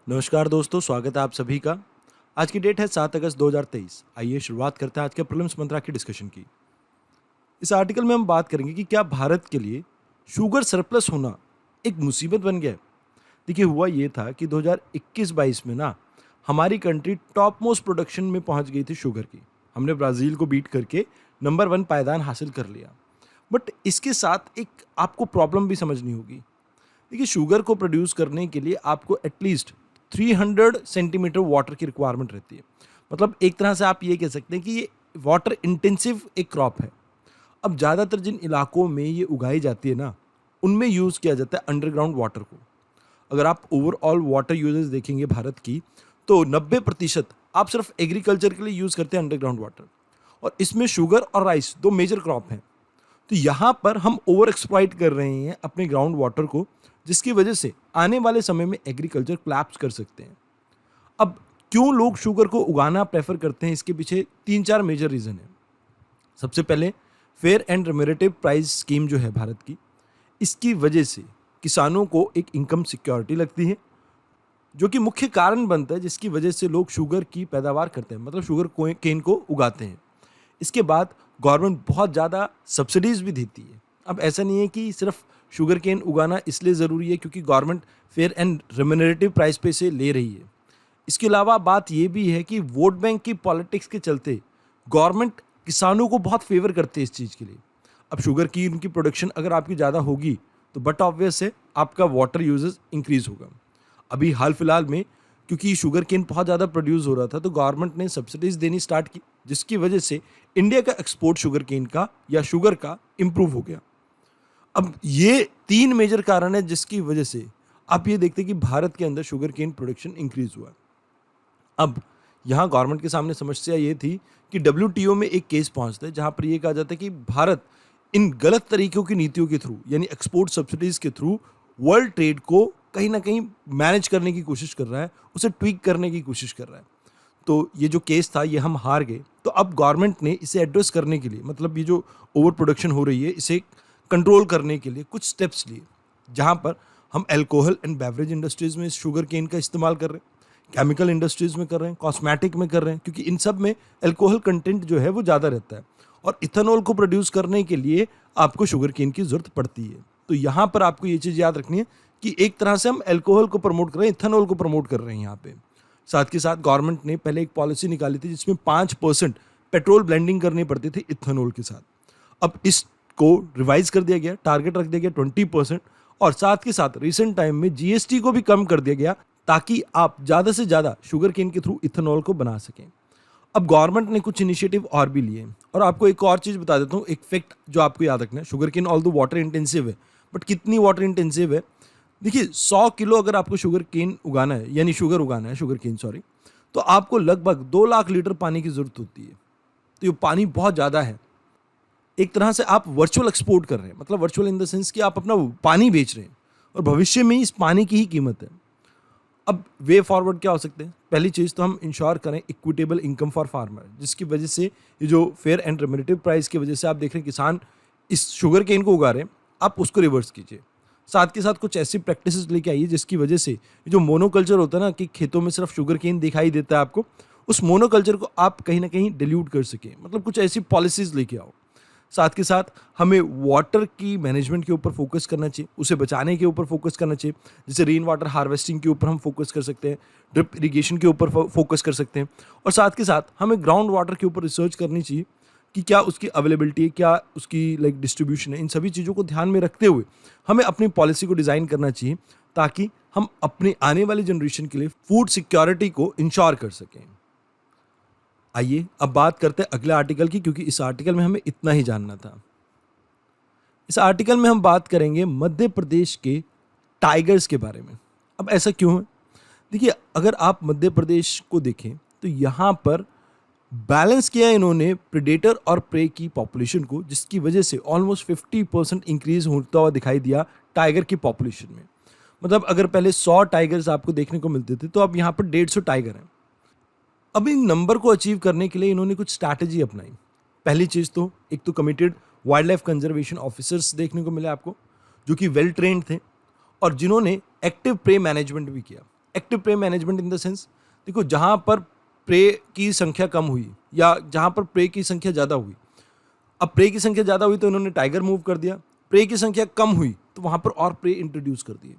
नमस्कार दोस्तों, स्वागत है आप सभी का। आज की डेट है 7 अगस्त 2023। आइए शुरुआत करते हैं आज के प्रीलिम्स मंत्रा की डिस्कशन की। इस आर्टिकल में हम बात करेंगे कि क्या भारत के लिए शुगर सरप्लस होना एक मुसीबत बन गया है। देखिए, हुआ ये था कि 2021-22 में ना हमारी कंट्री टॉप मोस्ट प्रोडक्शन में पहुंच गई थी शुगर की। हमने ब्राज़ील को बीट करके नंबर 1 पायदान हासिल कर लिया। बट इसके साथ एक आपको प्रॉब्लम भी समझनी होगी। देखिए, शुगर को प्रोड्यूस करने के लिए आपको एटलीस्ट 300 सेंटीमीटर वाटर की रिक्वायरमेंट रहती है। मतलब एक तरह से आप ये कह सकते हैं कि ये वाटर इंटेंसिव एक क्रॉप है। अब ज़्यादातर जिन इलाकों में ये उगाई जाती है ना, उनमें यूज़ किया जाता है अंडरग्राउंड वाटर को। अगर आप ओवरऑल वाटर यूजेज देखेंगे भारत की, तो 90% आप सिर्फ एग्रीकल्चर के लिए यूज़ करते हैं अंडरग्राउंड वाटर। और इसमें शुगर और राइस दो मेजर क्रॉप हैं। तो यहाँ पर हम ओवर एक्सप्लॉइट कर रहे हैं अपने ग्राउंड वाटर को, जिसकी वजह से आने वाले समय में एग्रीकल्चर कोलैप्स कर सकते हैं। अब क्यों लोग शुगर को उगाना प्रेफर करते हैं, इसके पीछे 3-4 मेजर रीज़न है। सबसे पहले fair and remunerative price scheme जो है भारत की, इसकी वजह से किसानों को एक इनकम सिक्योरिटी लगती है, जो कि मुख्य कारण बनता है जिसकी वजह से लोग शुगर की पैदावार करते हैं, मतलब शुगर केन को उगाते हैं। इसके बाद गवर्नमेंट बहुत ज़्यादा सब्सिडीज़ भी देती है। अब ऐसा नहीं है कि सिर्फ शुगर केन उगाना इसलिए ज़रूरी है क्योंकि government fair and remunerative price पे से ले रही है। इसके अलावा बात ये भी है कि वोट बैंक की पॉलिटिक्स के चलते गवर्नमेंट किसानों को बहुत फेवर करते हैं इस चीज़ के लिए। अब शुगर की उनकी प्रोडक्शन अगर आपकी ज़्यादा होगी तो बट ऑब्वियस है आपका वाटर यूजेस इंक्रीज़ होगा। अभी हाल फिलहाल में क्योंकि शुगर केन बहुत ज़्यादा प्रोड्यूस हो रहा था, तो गवर्नमेंट ने सब्सिडीज़ देनी स्टार्ट की, जिसकी वजह से इंडिया का एक्सपोर्ट शुगर केन का या शुगर का इम्प्रूव हो गया। अब ये 3 मेजर कारण है जिसकी वजह से आप ये देखते हैं कि भारत के अंदर शुगर केन प्रोडक्शन इंक्रीज हुआ। अब यहाँ गवर्नमेंट के सामने समस्या ये थी कि डब्ल्यूटीओ में एक केस पहुंचता है जहाँ पर ये कहा जाता है कि भारत इन गलत तरीकों की नीतियों के थ्रू, यानी एक्सपोर्ट सब्सिडीज़ के थ्रू, वर्ल्ड ट्रेड को कहीं ना कहीं मैनेज करने की कोशिश कर रहा है, उसे ट्वीक करने की कोशिश कर रहा है। तो ये जो केस था ये हम हार गए। तो अब गवर्नमेंट ने इसे एड्रेस करने के लिए, मतलब ये जो ओवर प्रोडक्शन हो रही है इसे कंट्रोल करने के लिए कुछ स्टेप्स लिए, जहाँ पर हम अल्कोहल एंड बेवरेज इंडस्ट्रीज़ में इस शुगर केन का इस्तेमाल कर रहे हैं, केमिकल इंडस्ट्रीज़ में कर रहे हैं, कॉस्मेटिक में कर रहे हैं, क्योंकि इन सब में अल्कोहल कंटेंट जो है वो ज़्यादा रहता है। और इथेनॉल को प्रोड्यूस करने के लिए आपको शुगर केन की ज़रूरत पड़ती है। तो यहाँ पर आपको ये चीज़ याद रखनी है कि एक तरह से हम अल्कोहल को प्रमोट कर रहे हैं, इथेनॉल को प्रमोट कर रहे हैं यहाँ पे। साथ के साथ गवर्नमेंट ने पहले एक पॉलिसी निकाली थी जिसमें 5% पेट्रोल ब्लेंडिंग करनी पड़ती थी इथेनॉल के साथ। अब इसको रिवाइज कर दिया गया, टारगेट रख दिया गया 20%, और साथ के साथ रिसेंट टाइम में जीएसटी को भी कम कर दिया गया ताकि आप ज़्यादा से ज़्यादा शुगर केन के थ्रू इथेनॉल को बना सकें। अब गवर्नमेंट ने कुछ इनिशिएटिव और भी लिए, और आपको एक और चीज़ बता देता हूँ, एक फैक्ट जो आपको याद रखना है। शुगर केन ऑल दो वाटर इंटेंसिव है, बट कितनी वाटर इंटेंसिव है? देखिए, 100 किलो अगर आपको शुगर केन उगाना है, यानी शुगर उगाना है, शुगर केन सॉरी, तो आपको लगभग 2 लाख लीटर पानी की ज़रूरत होती है। तो ये पानी बहुत ज़्यादा है। एक तरह से आप वर्चुअल एक्सपोर्ट कर रहे हैं, मतलब वर्चुअल इन द सेंस कि आप अपना पानी बेच रहे हैं और भविष्य में इस पानी की ही कीमत है। अब वे फॉरवर्ड क्या हो सकते हैं? पहली चीज़ तो हम इंश्योर करें इक्विटेबल इनकम फॉर फार्मर, जिसकी वजह से ये जो फेयर एंड रेम्यूनरेटिव प्राइस की वजह से आप देख रहे हैं किसान इस शुगर केन को उगा रहे हैं, आप उसको रिवर्स कीजिए। साथ के साथ कुछ ऐसी प्रैक्टिसेस लेके आइए जिसकी वजह से ये जो मोनोकल्चर होता है ना, कि खेतों में सिर्फ शुगर केन दिखाई देता है आपको, उस मोनोकल्चर को आप कहीं ना कहीं डिल्यूट कर सकें। मतलब कुछ ऐसी पॉलिसीज़ लेके आओ। साथ के साथ हमें वाटर की मैनेजमेंट के ऊपर फोकस करना चाहिए, उसे बचाने के ऊपर फोकस करना चाहिए। जैसे रेन वाटर हार्वेस्टिंग के ऊपर हम फोकस कर सकते हैं, ड्रिप इरिगेशन के ऊपर फोकस कर सकते हैं, और साथ के साथ हमें ग्राउंड वाटर के ऊपर रिसर्च करनी चाहिए कि क्या उसकी अवेलेबिलिटी है, क्या उसकी डिस्ट्रीब्यूशन है। इन सभी चीज़ों को ध्यान में रखते हुए हमें अपनी पॉलिसी को डिज़ाइन करना चाहिए ताकि हम अपने आने वाली जनरेशन के लिए फूड सिक्योरिटी को इंश्योर कर सकें। आइए अब बात करते हैं अगले आर्टिकल की, क्योंकि इस आर्टिकल में हमें इतना ही जानना था। इस आर्टिकल में हम बात करेंगे मध्य प्रदेश के टाइगर्स के बारे में। अब ऐसा क्यों है? देखिए, अगर आप मध्य प्रदेश को देखें तो यहाँ पर बैलेंस किया है इन्होंने प्रेडेटर और प्रे की पॉपुलेशन को, जिसकी वजह से ऑलमोस्ट 50% इंक्रीज होता हुआ दिखाई दिया टाइगर की पॉपुलेशन में। मतलब अगर पहले 100 टाइगर्स आपको देखने को मिलते थे, तो अब यहाँ पर 150 टाइगर हैं। अब इन नंबर को अचीव करने के लिए इन्होंने कुछ स्ट्रैटेजी अपनाई। पहली चीज़ तो एक तो committed wild life conservation officers देखने को मिले आपको, जो कि वेल ट्रेंड थे और जिन्होंने एक्टिव प्रे मैनेजमेंट भी किया। Active pray management in the sense, देखो जहाँ पर प्रे की संख्या कम हुई या जहाँ पर प्रे की संख्या ज़्यादा हुई, अब प्रे की संख्या ज़्यादा हुई तो इन्होंने टाइगर मूव कर दिया, प्रे की संख्या कम हुई तो वहाँ पर और प्रे इंट्रोड्यूस कर दिए।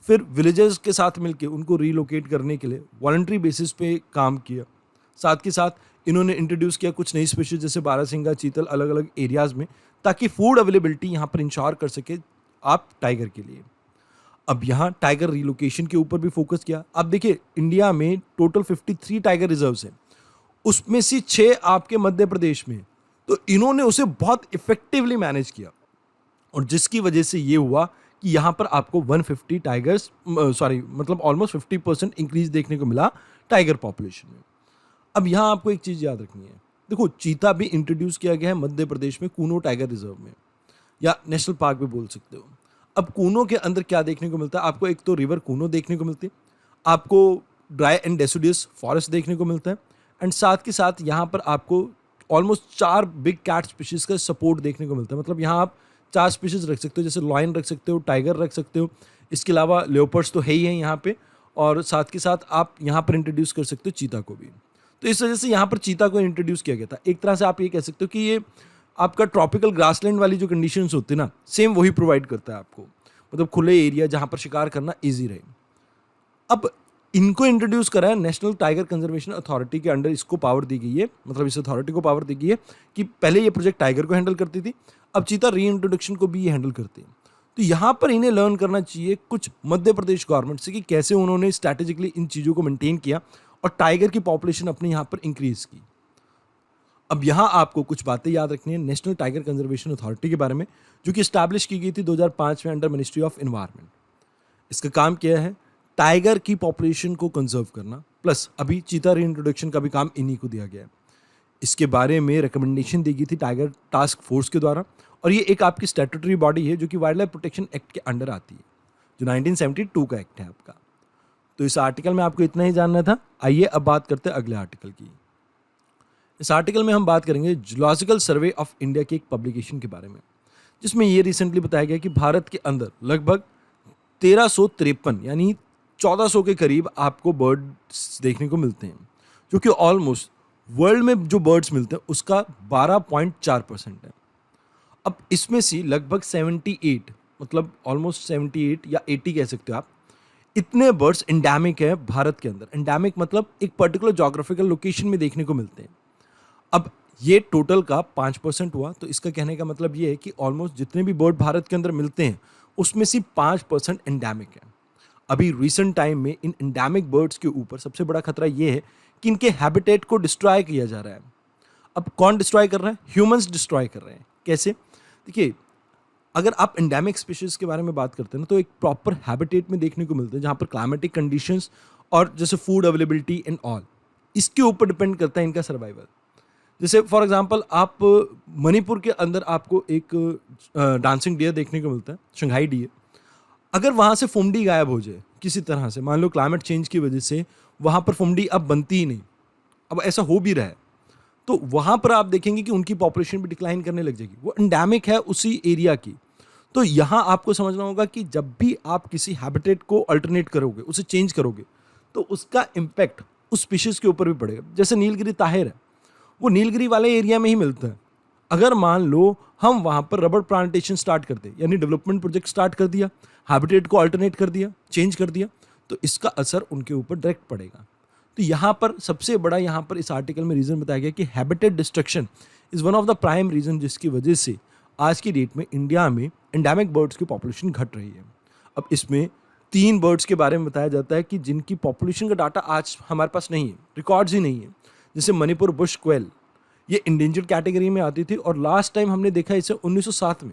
फिर विलेजर्स के साथ मिलके उनको रीलोकेट करने के लिए वॉलंटरी बेसिस पे काम किया। साथ के साथ इन्होंने इंट्रोड्यूस किया कुछ नई स्पीशीज जैसे बारहसिंगा, चीतल अलग अलग एरियाज़ में, ताकि फूड अवेलेबिलिटी यहाँ पर इंश्योर कर सके आप टाइगर के लिए। अब यहाँ टाइगर रिलोकेशन के ऊपर भी फोकस किया। अब देखिए इंडिया में टोटल 53 टाइगर रिजर्व्स हैं, उसमें से 6 आपके मध्य प्रदेश में, तो इन्होंने उसे बहुत इफेक्टिवली मैनेज किया और जिसकी वजह से ये हुआ कि यहाँ पर आपको 150 टाइगर्स मतलब ऑलमोस्ट 50% इंक्रीज देखने को मिला टाइगर पॉपुलेशन में। अब यहाँ आपको एक चीज़ याद रखनी है, देखो चीता भी इंट्रोड्यूस किया गया है मध्य प्रदेश में कूनो टाइगर रिजर्व में, या नेशनल पार्क भी बोल सकते हो। अब कूनो के अंदर क्या देखने को मिलता है आपको, एक तो रिवर कूनो देखने को मिलती है, आपको ड्राई एंड डेसिडुअस फॉरेस्ट देखने को मिलता है, एंड साथ के साथ यहाँ पर आपको ऑलमोस्ट 4 बिग कैट स्पीशीज़ का सपोर्ट देखने को मिलता है। मतलब यहाँ आप 4 स्पीशीज़ रख सकते हो, जैसे लॉयन रख सकते हो, टाइगर रख सकते हो, इसके अलावा लेपर्ड्स तो है ही हैं यहाँ पे, और साथ के साथ आप यहाँ पर इंट्रोड्यूस कर सकते हो चीता को भी। तो इस वजह से यहाँ पर चीता को इंट्रोड्यूस किया गया था। एक तरह से आप ये कह सकते हो कि ये आपका ट्रॉपिकल ग्रासलैंड वाली जो कंडीशंस होती है ना, सेम वही प्रोवाइड करता है आपको, मतलब खुले एरिया जहाँ पर शिकार करना ईजी रहे। अब इनको इंट्रोड्यूस करा है नेशनल टाइगर कंजर्वेशन अथॉरिटी के अंडर, इसको पावर दी गई है, मतलब इस अथॉरिटी को पावर दी गई है कि पहले ये प्रोजेक्ट टाइगर को हैंडल करती थी, अब चीता री इंट्रोडक्शन को भी ये हैंडल करती है। तो यहाँ पर इन्हें लर्न करना चाहिए कुछ मध्य प्रदेश गवर्नमेंट से कि कैसे उन्होंने स्ट्रैटेजिकली इन चीज़ों को मेंटेन किया और टाइगर की पॉपुलेशन अपने यहाँ पर इंक्रीज की। अब यहाँ आपको कुछ बातें याद रखनी है नेशनल टाइगर कंजर्वेशन अथॉरिटी के बारे में, जो कि इस्टेब्लिश की गई थी 2005 में अंडर मिनिस्ट्री ऑफ एनवायरनमेंट। इसका काम क्या है, टाइगर की पॉपुलेशन को कंजर्व करना, प्लस अभी चीता रीइंट्रोडक्शन का भी काम इन्हीं को दिया गया है। इसके बारे में रिकमेंडेशन दी गई थी टाइगर टास्क फोर्स के द्वारा, और ये एक आपकी स्टैट्यूटरी बॉडी है जो कि वाइल्ड लाइफ प्रोटेक्शन एक्ट के अंडर आती है, जो 1972 का एक्ट है आपका। तो इस आर्टिकल में आपको इतना ही जानना था। आइए अब बात करते हैं अगले आर्टिकल की। इस आर्टिकल में हम बात करेंगे जूलॉजिकल सर्वे ऑफ इंडिया की एक पब्लिकेशन के बारे में, जिसमें ये रिसेंटली बताया गया कि भारत के अंदर लगभग 1353 यानी 1400 के करीब आपको बर्ड्स देखने को मिलते हैं, जो कि ऑलमोस्ट वर्ल्ड में जो बर्ड्स मिलते हैं उसका 12.4% है। अब इसमें से लगभग 78 मतलब ऑलमोस्ट 78 या 80 कह सकते हो आप, इतने बर्ड्स एंडेमिक है भारत के अंदर। एंडेमिक मतलब एक पर्टिकुलर जोग्राफिकल लोकेशन में देखने को मिलते हैं। अब ये टोटल का 5% हुआ, तो इसका कहने का मतलब ये है कि ऑलमोस्ट जितने भी बर्ड भारत के अंदर मिलते हैं उसमें से 5% एंडेमिक है। अभी रिसेंट टाइम में इन एंडेमिक बर्ड्स के ऊपर सबसे बड़ा खतरा ये है कि इनके हैबिटेट को डिस्ट्रॉय किया जा रहा है। अब कौन डिस्ट्रॉय कर रहा है? ह्यूमंस डिस्ट्रॉय कर रहे हैं। कैसे? देखिए, अगर आप एंडेमिक स्पीशीज के बारे में बात करते हैं ना, तो एक प्रॉपर हैबिटेट में देखने को मिलते हैं जहाँ पर क्लाइमेटिक कंडीशंस और जैसे फूड अवेलेबिलिटी एंड ऑल, इसके ऊपर डिपेंड करता है इनका सर्वाइवल। जैसे फॉर एग्जांपल आप मणिपुर के अंदर आपको एक डांसिंग डियर देखने को मिलता है, शंघाई डियर। अगर वहाँ से फुमडी गायब हो जाए किसी तरह से, मान लो क्लाइमेट चेंज की वजह से वहाँ पर फुमडी अब बनती ही नहीं, अब ऐसा हो भी रहा है, तो वहाँ पर आप देखेंगे कि उनकी पॉपुलेशन भी डिक्लाइन करने लग जाएगी। वो एंडेमिक है उसी एरिया की। तो यहाँ आपको समझना होगा कि जब भी आप किसी हैबिटेट को अल्टरनेट करोगे, उसे चेंज करोगे, तो उसका इम्पैक्ट उस स्पीशीज़ के ऊपर भी पड़ेगा। जैसे नीलगिरी ताहिर है, वो नीलगिरी वाले एरिया में ही मिलता है। अगर मान लो हम वहाँ पर रबर प्लांटेशन स्टार्ट करते, यानी डेवलपमेंट प्रोजेक्ट स्टार्ट कर दिया, हैबिटेट को अल्टरनेट कर दिया, चेंज कर दिया, तो इसका असर उनके ऊपर डायरेक्ट पड़ेगा। तो यहाँ पर सबसे बड़ा यहाँ पर इस आर्टिकल में रीज़न बताया गया कि habitat destruction is one of the prime reason, जिसकी वजह से आज की डेट में इंडिया में एंडेमिक बर्ड्स की पॉपुलेशन घट रही है। अब इसमें 3 बर्ड्स के बारे में बताया जाता है कि जिनकी पॉपुलेशन का डाटा आज हमारे पास नहीं है, रिकॉर्ड्स ही नहीं है। जैसे मणिपुर बुश क्वेल, ये इंडेंजर्ड कैटेगरी में आती थी और लास्ट टाइम हमने देखा इसे 1907 में।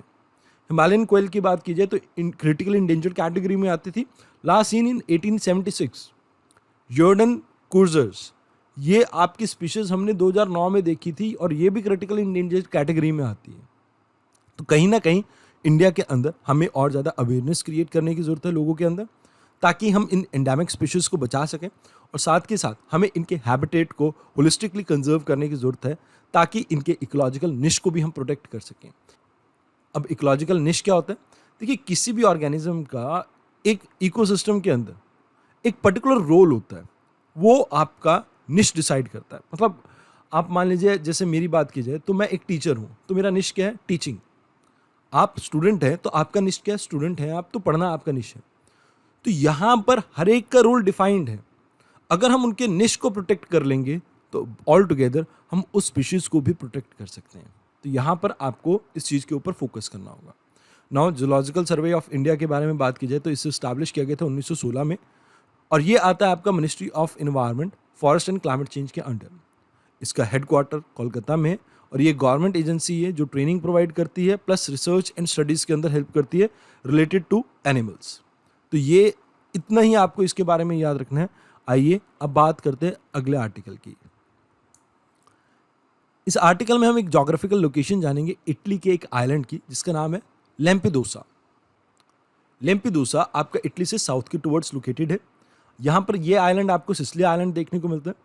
हिमालयन क्वेल की बात की जाए तो क्रिटिकल इंडेंजर्ड कैटेगरी में आती थी, लास्ट सीन इन 1876। जॉर्डन कुर्जर्स, ये आपकी स्पीशीज हमने 2009 में देखी थी और ये भी क्रिटिकल इंडेंजर्ड कैटेगरी में आती है। तो कहीं ना कहीं इंडिया के अंदर हमें और ज़्यादा अवेयरनेस क्रिएट करने की ज़रूरत है लोगों के अंदर, ताकि हम इन एंडेमिक स्पीशीज़ को बचा सकें, और साथ के साथ हमें इनके हैबिटेट को होलिस्टिकली कंजर्व करने की ज़रूरत है, ताकि इनके इकोलॉजिकल निश को भी हम प्रोटेक्ट कर सकें। अब इकोलॉजिकल निश क्या होता है? देखिए, किसी भी ऑर्गेनिज्म का एक इकोसिस्टम के अंदर एक पर्टिकुलर रोल होता है, वो आपका निश डिसाइड करता है। मतलब आप मान लीजिए, जैसे मेरी बात की जाए तो मैं एक टीचर हूँ, तो मेरा निश क्या है? टीचिंग। आप स्टूडेंट हैं तो आपका निश क्या है? स्टूडेंट है आप, तो पढ़ना आपका निश है। तो यहाँ पर हर एक का रोल डिफाइंड है। अगर हम उनके निश को प्रोटेक्ट कर लेंगे तो ऑल टुगेदर हम उस स्पीशीज को भी प्रोटेक्ट कर सकते हैं। तो यहाँ पर आपको इस चीज़ के ऊपर फोकस करना होगा। Now zoological survey of India के बारे में बात की जाए तो इसे स्टैब्लिश किया गया था 1916 में, और ये आता है आपका ministry of environment, forest and climate change के अंडर। इसका हेडक्वार्टर कोलकाता में है, और ये गवर्नमेंट एजेंसी है जो ट्रेनिंग प्रोवाइड करती है प्लस रिसर्च एंड स्टडीज़ के अंदर हेल्प करती है रिलेटेड टू एनिमल्स। तो ये इतना ही आपको इसके बारे में याद रखना है। आइए अब बात करते हैं अगले आर्टिकल की। इस आर्टिकल में हम एक जोग्राफिकल लोकेशन जानेंगे, इटली के एक आइलैंड की, जिसका नाम है लैम्पेडूसा। लैम्पेडूसा आपका इटली से साउथ के टुवर्ड्स लोकेटेड है। यहाँ पर ये आइलैंड आपको सिसिली आइलैंड देखने को मिलता है।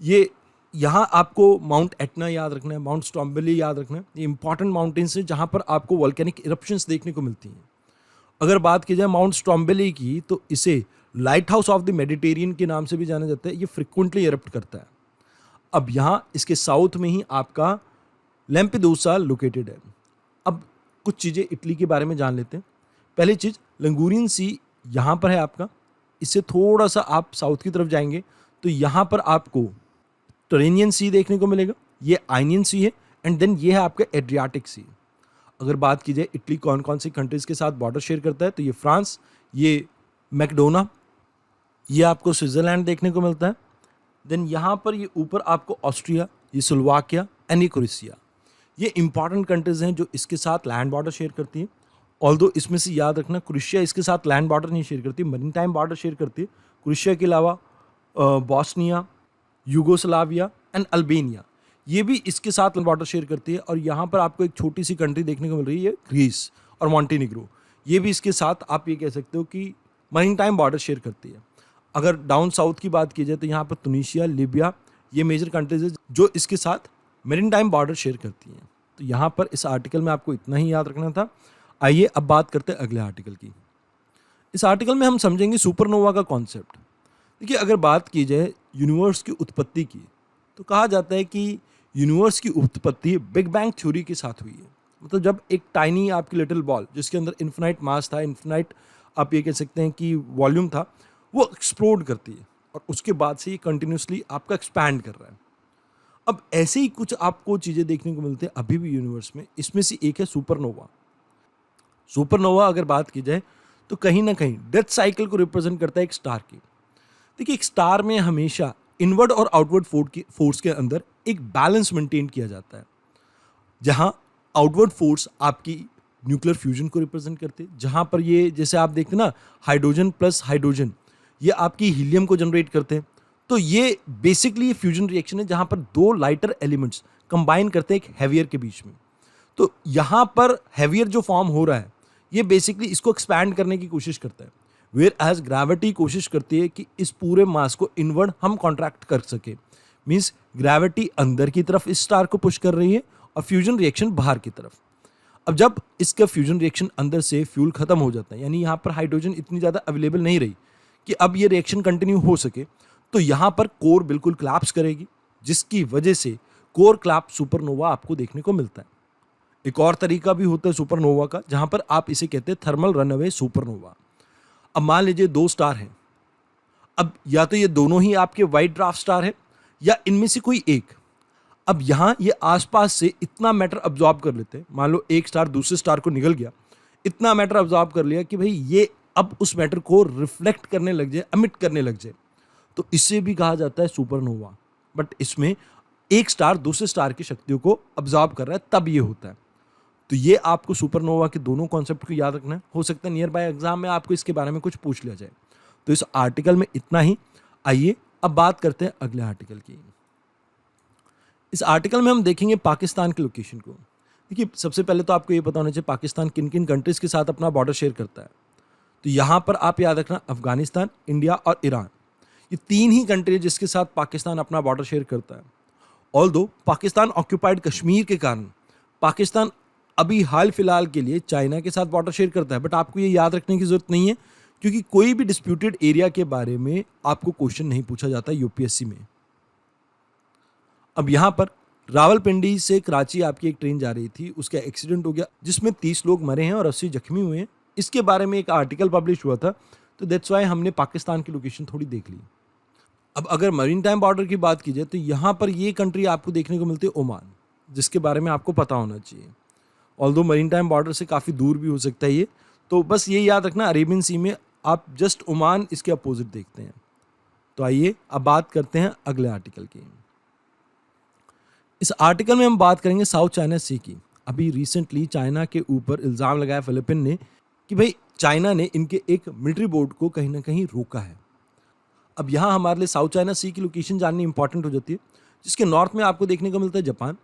ये यहाँ आपको माउंट एटना याद रखना है, माउंट स्ट्रॉम्बेली याद रखना है। ये इंपॉर्टेंट माउंटेन्स हैं जहाँ पर आपको वोल्केनिक इरप्शंस देखने को मिलती हैं। अगर बात की जाए माउंट स्ट्रॉम्बेली की, तो इसे light house of the Mediterranean के नाम से भी जाना जाता है। ये फ्रिक्वेंटली इरप्ट करता है। अब यहाँ इसके साउथ में ही आपका लैम्पेडूसा लोकेटेड है। अब कुछ चीज़ें इटली के बारे में जान लेते हैं। पहली चीज़, लंगूरियन सी यहाँ पर है आपका। इससे थोड़ा सा आप साउथ की तरफ जाएंगे तो यहाँ पर आपको टरेनियन सी देखने को मिलेगा, ये आइनियन सी है, एंड देन ये है आपका एड्रियाटिक सी। अगर बात की जाए इटली कौन कौन सी कंट्रीज़ के साथ बॉर्डर शेयर करता है, तो ये फ्रांस, ये मैकडोना, ये आपको स्विट्ज़रलैंड देखने को मिलता है। देन यहाँ पर ये ऊपर आपको ऑस्ट्रिया, ये स्लोवाकिया एंड ये क्रोएशिया, ये इंपॉर्टेंट कंट्रीज़ हैं जो इसके साथ लैंड बॉर्डर शेयर करती हैं। ऑल्दो इसमें से याद रखना, क्रोएशिया इसके साथ लैंड बॉर्डर नहीं शेयर करती, मरीन टाइम बॉर्डर शेयर करती है। क्रोएशिया के अलावा बॉस्निया, यूगोस्लाविया एंड अल्बेनिया, ये भी इसके साथ बॉर्डर शेयर करती है। और यहाँ पर आपको एक छोटी सी कंट्री देखने को मिल रही है, ग्रीस और मॉन्टेनिग्रो, ये भी इसके साथ आप ये कह सकते हो कि मरीन टाइम बॉर्डर शेयर करती है। अगर डाउन साउथ की बात की जाए तो यहाँ पर तुनीशिया, लीबिया, ये मेजर कंट्रीज है जो इसके साथ मेरीन टाइम बॉर्डर शेयर करती हैं। तो यहाँ पर इस आर्टिकल में आपको इतना ही याद रखना था। आइए अब बात करते हैं अगले आर्टिकल की। इस आर्टिकल में हम समझेंगे सुपरनोवा का कॉन्सेप्ट। देखिए, अगर बात की जाए यूनिवर्स की उत्पत्ति की, तो कहा जाता है कि यूनिवर्स की उत्पत्ति बिग बैंग थ्योरी के साथ हुई है। मतलब जब एक टाइनी आपकी लिटिल बॉल जिसके अंदर इन्फिनाइट मास था, इन्फिनाइट आप ये कह सकते हैं कि वॉल्यूम था, वो एक्सप्लोड करती है और उसके बाद से ये कंटिन्यूसली आपका एक्सपैंड कर रहा है। अब ऐसे ही कुछ आपको चीज़ें देखने को मिलते हैं अभी भी यूनिवर्स में। इसमें से एक है सुपरनोवा। सुपरनोवा अगर बात की जाए तो कहीं ना कहीं डेथ साइकिल को रिप्रेजेंट करता है एक स्टार की। देखिए, एक स्टार में हमेशा इनवर्ड और आउटवर्ड फोर्स के अंदर एक बैलेंस मेंटेन किया जाता है, जहां आउटवर्ड फोर्स आपकी न्यूक्लियर फ्यूजन को रिप्रेजेंट करते हैं, जहां पर ये जैसे आप देखते हैं ना, हाइड्रोजन प्लस हाइड्रोजन, ये आपकी हीलियम को जनरेट करते हैं। तो ये बेसिकली फ्यूजन रिएक्शन है जहां पर दो लाइटर एलिमेंट्स कंबाइन करते हैं एक हैवियर के बीच में। तो यहाँ पर हैवियर जो फॉर्म हो रहा है, ये बेसिकली इसको एक्सपैंड करने की कोशिश करता है, वेयर एज ग्रेविटी कोशिश करती है कि इस पूरे मास को इनवर्ड हम कॉन्ट्रैक्ट कर सके। मीन्स ग्रेविटी अंदर की तरफ इस स्टार को पुश कर रही है और फ्यूजन रिएक्शन बाहर की तरफ। अब जब इसका फ्यूजन रिएक्शन अंदर से फ्यूल खत्म हो जाता है, यानी यहाँ पर हाइड्रोजन इतनी ज़्यादा अवेलेबल नहीं रही कि अब ये रिएक्शन कंटिन्यू हो सके, तो यहाँ पर कोर बिल्कुल क्लैप्स करेगी, जिसकी वजह से कोर क्लैप सुपरनोवा आपको देखने को मिलता है। एक और तरीका भी होता है सुपरनोवा का, जहां पर आप इसे कहते हैं थर्मल रनअवे सुपरनोवा। अब मान लीजिए दो स्टार हैं, अब या तो ये दोनों ही आपके वाइट ड्वार्फ स्टार है या इनमें से कोई एक। अब यहां ये आसपास से इतना मैटर अब्जॉर्ब कर लेते हैं, मान लो एक स्टार दूसरे स्टार को निकल गया, इतना मैटर अब्जॉर्ब कर लिया कि भाई ये अब उस मैटर को रिफ्लेक्ट करने लग जाए, एमिट करने लग जाए, तो इसे भी कहा जाता है सुपरनोवा। बट इसमें एक स्टार दूसरे स्टार की शक्तियों को अब्जॉर्ब कर रहा है, तब ये होता है। तो ये आपको सुपरनोवा के दोनों कॉन्सेप्ट को याद रखना है। हो सकता है नियर बाय एग्जाम में आपको इसके बारे में कुछ पूछ लिया जाए। तो इस आर्टिकल में इतना ही। आइए अब बात करते हैं अगले आर्टिकल की। इस आर्टिकल में हम देखेंगे पाकिस्तान के लोकेशन को। देखिए, सबसे पहले तो आपको ये पता होना चाहिए पाकिस्तान किन किन कंट्रीज़ के साथ अपना बॉर्डर शेयर करता है। तो यहाँ पर आप याद रखना, अफगानिस्तान, इंडिया और ईरान, ये तीन ही कंट्री है जिसके साथ पाकिस्तान अपना बॉर्डर शेयर करता है। ऑल्दो पाकिस्तान ऑक्यूपाइड कश्मीर के कारण पाकिस्तान अभी हाल फिलहाल के लिए चाइना के साथ बॉर्डर शेयर करता है, बट आपको ये याद रखने की ज़रूरत नहीं है, क्योंकि कोई भी डिस्प्यूटेड एरिया के बारे में आपको क्वेश्चन नहीं पूछा जाता यूपीएससी में। अब यहाँ पर रावलपिंडी से कराची आपकी एक ट्रेन जा रही थी, उसका एक्सीडेंट हो गया जिसमें 30 लोग मरे हैं और 80 जख्मी हुए हैं। इसके बारे में एक आर्टिकल पब्लिश हुआ था, तो दैट्स वाई हमने पाकिस्तान की लोकेशन थोड़ी देख ली। अब अगर मरीन टाइम बॉर्डर की बात की जाए तो यहाँ पर ये कंट्री आपको देखने को मिलती है ओमान, जिसके बारे में आपको पता होना चाहिए। ऑल्दो मरीन टाइम बॉर्डर से काफ़ी दूर भी हो सकता है ये, तो बस ये याद रखना अरेबियन सी में आप जस्ट ओमान इसके अपोजिट देखते हैं। तो आइए अब बात करते हैं अगले आर्टिकल की। इस आर्टिकल में हम बात करेंगे साउथ चाइना सी की। अभी रिसेंटली चाइना के ऊपर इल्ज़ाम लगाया फिलिपिन ने कि भाई चाइना ने इनके एक मिलिट्री बोट को कहीं ना कहीं रोका है। अब यहाँ हमारे लिए साउथ चाइना सी की लोकेशन जाननी इंपॉर्टेंट हो जाती है, जिसके नॉर्थ में आपको देखने को मिलता है जापान,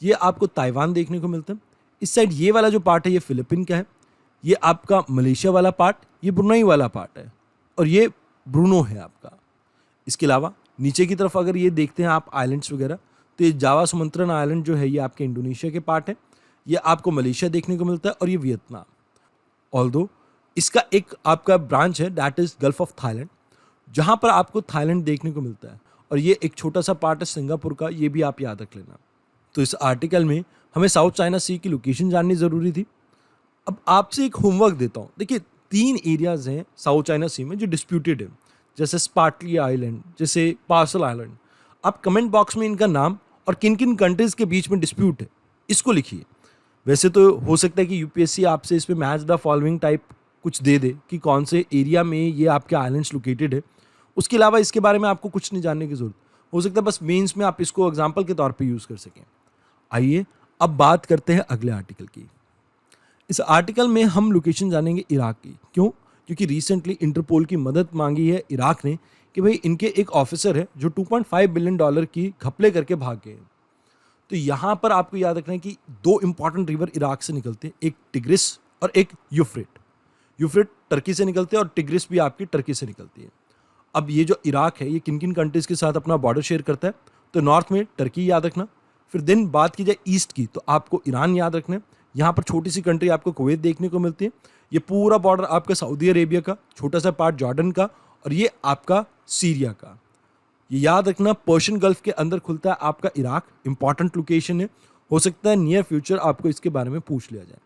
ये आपको ताइवान देखने को मिलता है। इस साइड ये वाला जो पार्ट है ये फिलिपिन का है, ये आपका मलेशिया वाला पार्ट, ये ब्रुनई वाला पार्ट है, और ये ब्रूनो है आपका। इसके अलावा नीचे की तरफ अगर ये देखते हैं आप आइलैंड्स वगैरह, तो ये जावा सुमंत्रन आइलैंड जो है ये आपके इंडोनेशिया के पार्ट है, ये आपको मलेशिया देखने को मिलता है, और ये वियतनाम। ऑल्दो इसका एक आपका ब्रांच है that is gulf of Thailand, जहाँ पर आपको थाईलैंड देखने को मिलता है, और ये एक छोटा सा पार्ट है सिंगापुर का, ये भी आप याद रख लेना। तो इस आर्टिकल में हमें साउथ चाइना सी की लोकेशन जाननी ज़रूरी थी। अब आपसे एक होमवर्क देता हूँ। देखिए 3 एरियाज़ हैं साउथ चाइना सी में जो डिस्प्यूटेड है, जैसे स्पार्टली आइलैंड, जैसे पार्सल आइलैंड। आप कमेंट बॉक्स में इनका नाम और किन किन कंट्रीज़ के बीच में डिस्प्यूट है इसको लिखिए। वैसे तो हो सकता है कि यूपीएससी आपसे इस पे मैच द फॉलोइंग टाइप कुछ दे दे कि कौन से एरिया में ये आपके आइलैंड्स लोकेटेड है। उसके अलावा इसके बारे में आपको कुछ नहीं जानने की ज़रूरत। हो सकता है बस मेंस में आप इसको एग्जाम्पल के तौर पे यूज़ कर सकें। आइए अब बात करते हैं अगले आर्टिकल की। इस आर्टिकल में हम लोकेशन जानेंगे इराक की। क्यों? क्योंकि रिसेंटली इंटरपोल की मदद मांगी है इराक ने कि भाई इनके एक ऑफिसर है जो $2.5 बिलियन की घपले करके भाग गए। तो यहाँ पर आपको याद रखना है कि 2 इंपॉर्टेंट रिवर इराक से निकलते हैं, एक टिग्रिस और एक यूफ्रेट। यूफ्रेट टर्की से निकलते हैं और टिग्रिस भी आपकी टर्की से निकलती है। अब ये जो इराक है ये किन किन कंट्रीज़ के साथ अपना बॉर्डर शेयर करता है? तो नॉर्थ में टर्की याद रखना, फिर देन बात की जाए ईस्ट की तो आपको ईरान याद रखना है। यहाँ पर छोटी सी कंट्री आपको कुवैत देखने को मिलती है। ये पूरा बॉर्डर आपका सऊदी अरेबिया का, छोटा सा पार्ट जॉर्डन का, और ये आपका सीरिया का। ये याद रखना पर्शियन गल्फ के अंदर खुलता है आपका इराक। इंपॉर्टेंट लोकेशन है, हो सकता है नियर फ्यूचर आपको इसके बारे में पूछ लिया जाए।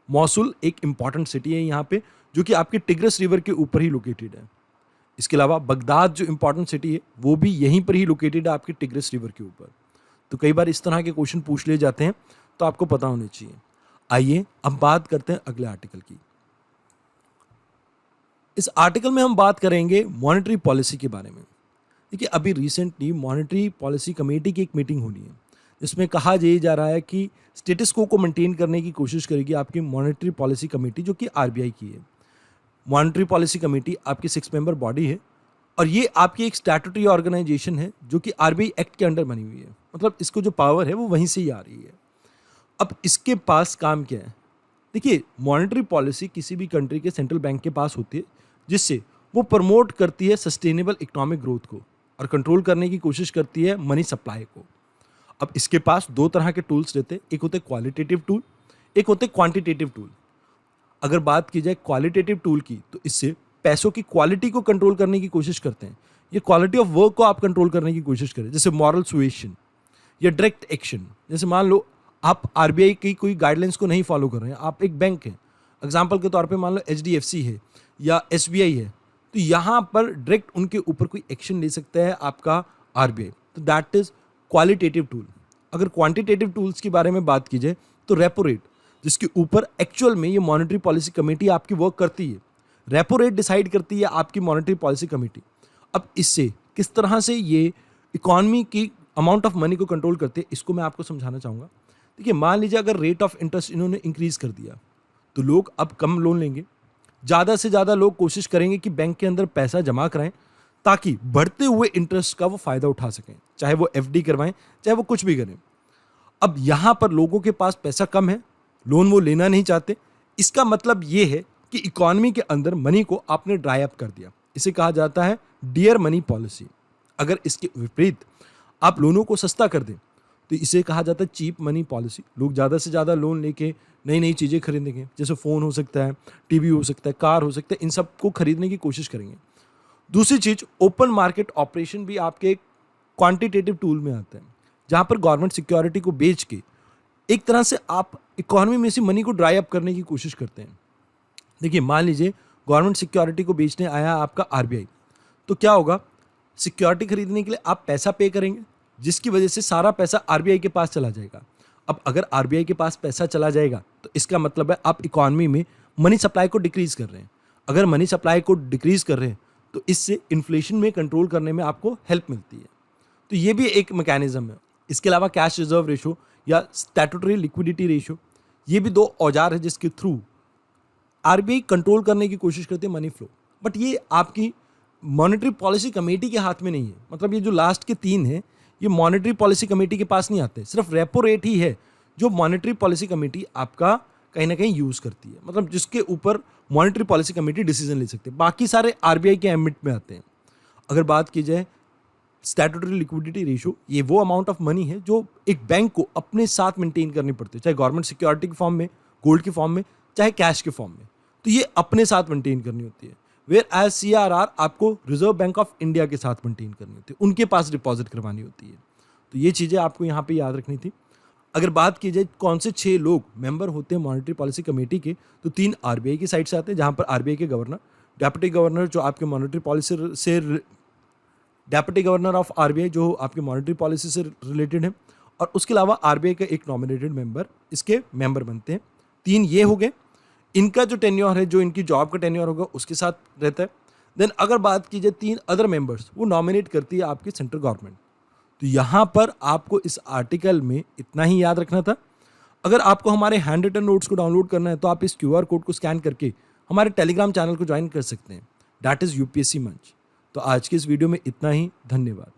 मौसुल एक इंपॉर्टेंट सिटी है यहाँ पे, जो कि आपके टिग्रिस रिवर के ऊपर ही लोकेटेड है। इसके अलावा बगदाद जो इंपॉर्टेंट सिटी है वो भी यहीं पर ही लोकेटेड है आपके टिग्रिस रिवर के ऊपर। तो कई बार इस तरह के क्वेश्चन पूछ लिए जाते हैं, तो आपको पता होने चाहिए। आइए अब बात करते हैं अगले आर्टिकल की। इस आर्टिकल में हम बात करेंगे मॉनेटरी पॉलिसी के बारे में। देखिए अभी रिसेंटली मॉनेटरी पॉलिसी कमेटी की एक मीटिंग होनी है, जिसमें कहा जा रहा है कि स्टेटस को मेंटेन करने की कोशिश करेगी आपकी मॉनेटरी पॉलिसी कमेटी, जो कि आरबीआई की है। मॉनेटरी पॉलिसी कमेटी आपकी 6 मेंबर बॉडी है, और ये आपकी एक स्टैट्यूटरी ऑर्गेनाइजेशन है जो कि आरबीआई एक्ट के अंडर बनी हुई है। मतलब इसको जो पावर है वो वहीं से ही आ रही है। अब इसके पास काम क्या है? देखिए मॉनेटरी पॉलिसी किसी भी कंट्री के सेंट्रल बैंक के पास होती है, जिससे वो प्रमोट करती है सस्टेनेबल इकोनॉमिक ग्रोथ को और कंट्रोल करने की कोशिश करती है मनी सप्लाई को। अब इसके पास 2 तरह के टूल्स रहते हैं, एक होते हैं क्वालिटेटिव टूल, एक होते हैं क्वांटिटेटिव टूल। अगर बात की जाए क्वालिटेटिव टूल की, तो इससे पैसों की क्वालिटी को कंट्रोल करने की कोशिश करते हैं। ये क्वालिटी ऑफ वर्क को आप कंट्रोल करने की कोशिश करें, जैसे मॉरल सुएशन या डायरेक्ट एक्शन। जैसे मान लो आप आरबीआई की कोई गाइडलाइंस को नहीं फॉलो कर रहे हैं, आप एक बैंक हैं, एग्जाम्पल के तौर पे मान लो एचडीएफसी है या एसबीआई है, तो यहाँ पर डायरेक्ट उनके ऊपर कोई एक्शन ले सकता है आपका आरबीआई। तो दैट इज क्वालिटेटिव टूल। अगर क्वांटिटेटिव टूल्स के बारे में बात की जाए तो रेपो रेट, जिसके ऊपर एक्चुअल में ये मॉनेटरी पॉलिसी कमेटी आपकी वर्क करती है। रेपो रेट डिसाइड करती है आपकी मॉनेटरी पॉलिसी कमेटी। अब इससे किस तरह से ये इकॉनमी की अमाउंट ऑफ मनी को कंट्रोल करते हैं, इसको मैं आपको समझाना चाहूँगा। देखिए मान लीजिए अगर रेट ऑफ इंटरेस्ट इन्होंने इंक्रीज़ कर दिया, तो लोग अब कम लोन लेंगे। ज़्यादा से ज़्यादा लोग कोशिश करेंगे कि बैंक के अंदर पैसा जमा कराएं, ताकि बढ़ते हुए इंटरेस्ट का वो फ़ायदा उठा सकें, चाहे वो एफडी करवाएं, चाहे वो कुछ भी करें। अब यहाँ पर लोगों के पास पैसा कम है, लोन वो लेना नहीं चाहते। इसका मतलब ये है कि इकॉनमी के अंदर मनी को आपने ड्राई अप कर दिया। इसे कहा जाता है डियर मनी पॉलिसी। अगर इसके विपरीत आप लोनों को सस्ता कर दें, तो इसे कहा जाता है चीप मनी पॉलिसी। लोग ज़्यादा से ज़्यादा लोन लेके नई नई चीज़ें खरीदेंगे, जैसे फ़ोन हो सकता है, टीवी हो सकता है, कार हो सकता है, इन सब को खरीदने की कोशिश करेंगे। दूसरी चीज़, ओपन मार्केट ऑपरेशन भी आपके क्वांटिटेटिव टूल में आता है, जहाँ पर गवर्नमेंट सिक्योरिटी को बेच के एक तरह से आप इकोनॉमी में से मनी को ड्राई अप करने की कोशिश करते हैं। देखिए, मान लीजिए गवर्नमेंट सिक्योरिटी को बेचने आया आपका आरबीआई, तो क्या होगा, सिक्योरिटी खरीदने के लिए आप पैसा पे करेंगे, जिसकी वजह से सारा पैसा आरबीआई के पास चला जाएगा। अब अगर आरबीआई के पास पैसा चला जाएगा तो इसका मतलब है आप इकोनॉमी में मनी सप्लाई को डिक्रीज कर रहे हैं। अगर मनी सप्लाई को डिक्रीज कर रहे हैं तो इससे इन्फ्लेशन में कंट्रोल करने में आपको हेल्प मिलती है। तो ये भी एक मैकेनिज्म है। इसके अलावा कैश रिजर्व रेशो या स्टैट्यूटरी लिक्विडिटी रेशो, ये भी दो औजार है जिसके थ्रू आरबीआई कंट्रोल करने की कोशिश करती है मनी फ्लो। बट ये आपकी मॉनेटरी पॉलिसी कमेटी के हाथ में नहीं है। मतलब ये जो लास्ट के 3 हैं, ये मॉनेटरी पॉलिसी कमेटी के पास नहीं आते। सिर्फ रेपो रेट ही है जो मॉनेटरी पॉलिसी कमेटी आपका कहीं ना कहीं यूज़ करती है, मतलब जिसके ऊपर मॉनेटरी पॉलिसी कमेटी डिसीजन ले सकती है। बाकी सारे आरबीआई के एम्बिट में आते हैं। अगर बात की जाए स्टैट्यूटरी लिक्विडिटी रेशो, ये वो अमाउंट ऑफ मनी है जो एक बैंक को अपने साथ मेंटेन करनी पड़ती है, चाहे गवर्नमेंट सिक्योरिटी के फॉर्म में, गोल्ड के फॉर्म में, चाहे कैश के फॉर्म में। तो ये अपने साथ मेंटेन करनी होती है। वेयर एज CRR आपको रिजर्व बैंक ऑफ इंडिया के साथ मेंटेन करनी होती है, उनके पास डिपॉजिट करवानी होती है। तो ये चीज़ें आपको यहाँ पे याद रखनी थी। अगर बात की जाए कौन से 6 लोग मेंबर होते हैं मॉनेटरी पॉलिसी कमेटी के, तो 3 आरबीआई की साइड से आते हैं, जहाँ पर आरबीआई के गवर्नर, डेप्यूटी गवर्नर जो आपके मॉनेटरी पॉलिसी से, डेप्यूटी गवर्नर ऑफ आरबीआई जो आपके मॉनेटरी पॉलिसी से रिलेटेड है, और उसके अलावा आरबीआई का एक नॉमिनेटेड मेंबर इसके मेंबर बनते हैं। 3 ये हो गए। इनका जो टेन्योर है, जो इनकी जॉब का टेन्योर होगा, उसके साथ रहता है। देन अगर बात की जाए 3 अदर मेंबर्स, वो नॉमिनेट करती है आपकी सेंट्रल गवर्नमेंट। तो यहाँ पर आपको इस आर्टिकल में इतना ही याद रखना था। अगर आपको हमारे हैंड रिटन नोट्स को डाउनलोड करना है तो आप इस QR कोड को स्कैन करके हमारे टेलीग्राम चैनल को ज्वाइन कर सकते हैं, दैट इज़ यूपीएससी मंच। तो आज की इस वीडियो में इतना ही। धन्यवाद।